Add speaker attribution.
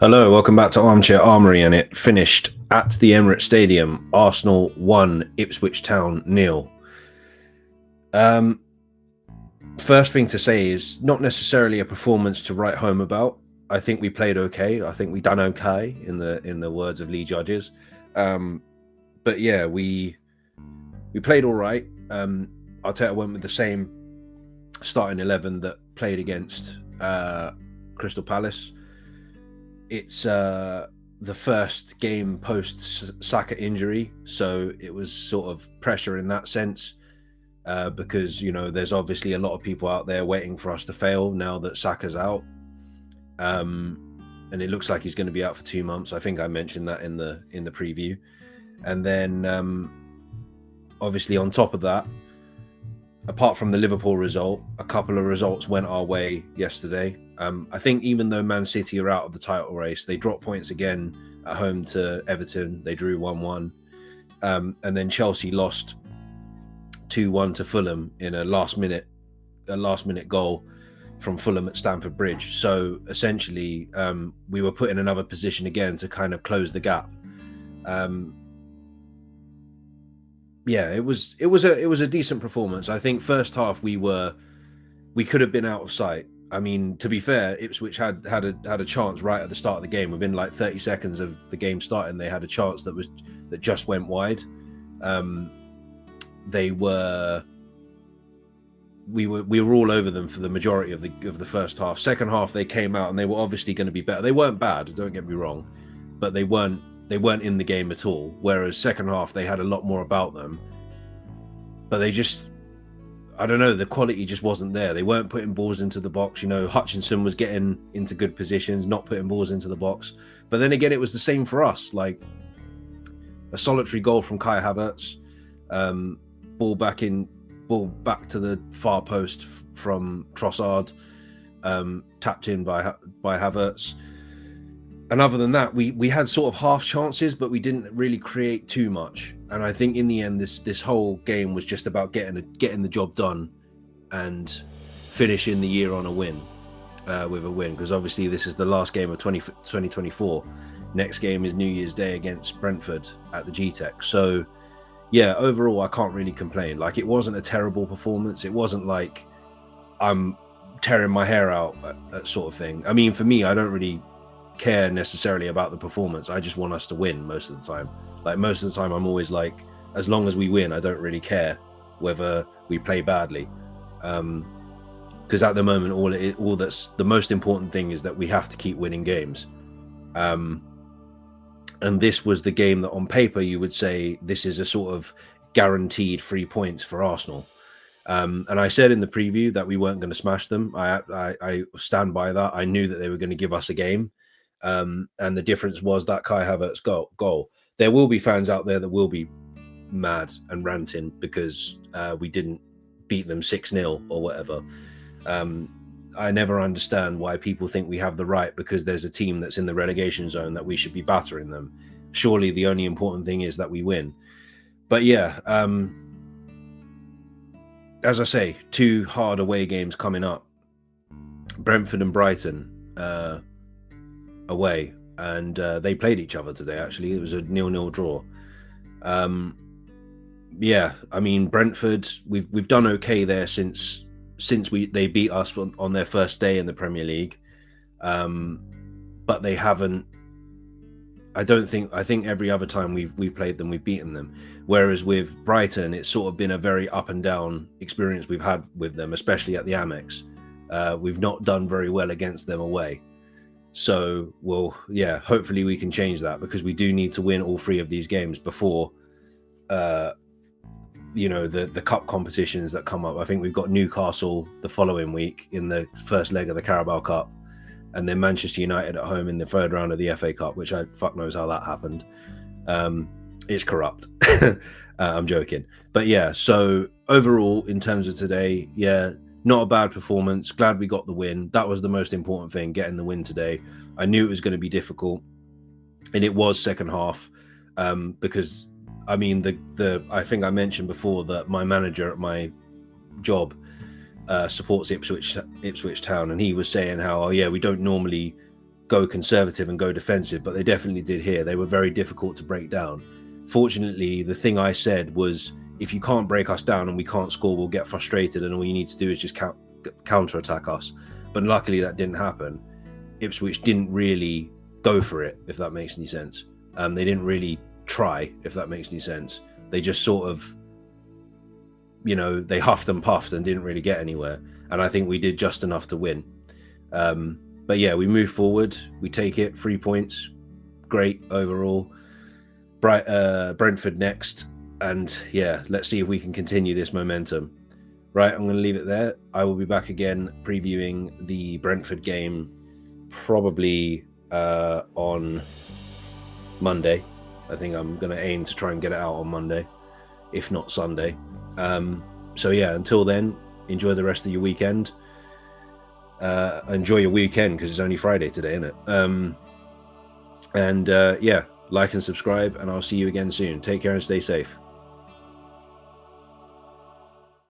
Speaker 1: Hello, welcome back to Armchair Armory, and it finished at the Emirates Stadium. Arsenal 1, Ipswich Town 0. First thing to say is not necessarily a performance to write home about. I think we played okay. I think we done okay in the words of Lee Judges. But yeah, we played all right. Arteta went with the same starting 11 that played against Crystal Palace. It's the first game post Saka injury, so it was sort of pressure in that sense, because there's obviously a lot of people out there waiting for us to fail now that Saka's out, and it looks like he's going to be out for 2 months. I think I mentioned that in the preview, and then obviously on top of that, apart from the Liverpool result, a couple of results went our way yesterday. I think even though Man City are out of the title race, they dropped points again at home to Everton. They drew 1-1. And then Chelsea lost 2-1 to Fulham in a last minute goal from Fulham at Stamford Bridge. So essentially, we were put in another position again to kind of close the gap. Yeah, it was a decent performance. I think first half we could have been out of sight. I mean, to be fair, Ipswich had a chance right at the start of the game. Within like 30 seconds of the game starting, they had a chance that just went wide. We were all over them for the majority of the first half. Second half, they came out and they were obviously going to be better. They weren't bad, don't get me wrong, but they weren't in the game at all. Whereas second half, they had a lot more about them, but they just, I don't know, the quality just wasn't there. They weren't putting balls into the box. Hutchinson was getting into good positions, not putting balls into the box. But then again, it was the same for us. Like a solitary goal from Kai Havertz, ball back to the far post from Trossard, tapped in by Havertz. And other than that, we had sort of half chances, but we didn't really create too much. And I think in the end, this whole game was just about getting the job done and finishing the year on a win, with a win. Because obviously this is the last game of 2024. Next game is New Year's Day against Brentford at the G-Tech. So yeah, overall, I can't really complain. Like, it wasn't a terrible performance. It wasn't like I'm tearing my hair out, that sort of thing. I mean, for me, I don't really care necessarily about the performance. I just want us to win most of the time. Like, most of the time I'm always like, as long as we win, I don't really care whether we play badly, because at the moment all that's the most important thing is that we have to keep winning games, and this was the game that on paper you would say this is a sort of guaranteed 3 points for Arsenal. And I said in the preview that we weren't going to smash them. I stand by that. I knew that they were going to give us a game. And the difference was that Kai Havertz goal. There will be fans out there that will be mad and ranting because we didn't beat them 6-0 or whatever. I never understand why people think we have the right, because there's a team that's in the relegation zone, that we should be battering them. Surely the only important thing is that we win. But yeah, as I say, 2 hard away games coming up. Brentford and Brighton away, and they played each other today. Actually, it was a 0-0 draw. Yeah, I mean, Brentford, we've done okay there since they beat us on their first day in the Premier League, but they haven't. I think every other time we've played them, we've beaten them. Whereas with Brighton, it's sort of been a very up and down experience we've had with them, especially at the Amex. We've not done very well against them away. So, well, yeah, hopefully we can change that, because we do need to win all 3 of these games before, the cup competitions that come up. I think we've got Newcastle the following week in the first leg of the Carabao Cup, and then Manchester United at home in the 3rd round of the FA Cup, which I fuck knows how that happened. It's corrupt. I'm joking. But yeah, so overall, in terms of today, yeah, not a bad performance. Glad we got the win. That was the most important thing, getting the win today. I knew it was going to be difficult, and it was second half, because, I mean, I think I mentioned before that my manager at my job supports Ipswich Town, and he was saying how, oh yeah, we don't normally go conservative and go defensive, but they definitely did here. They were very difficult to break down. Fortunately, the thing I said was, if you can't break us down and we can't score, we'll get frustrated, and all you need to do is just counter-attack us. But luckily that didn't happen. Ipswich didn't really go for it, if that makes any sense. They didn't really try, if that makes any sense. They just sort of, you know, they huffed and puffed and didn't really get anywhere. And I think we did just enough to win. But yeah, we move forward. We take it, 3 points. Great overall. Brentford next. And yeah, let's see if we can continue this momentum. Right, I'm going to leave it there. I will be back again previewing the Brentford game probably on Monday. I think I'm going to aim to try and get it out on Monday, if not Sunday. So yeah, until then, enjoy the rest of your weekend. Enjoy your weekend, because it's only Friday today, isn't it? Yeah, like and subscribe, and I'll see you again soon. Take care and stay safe.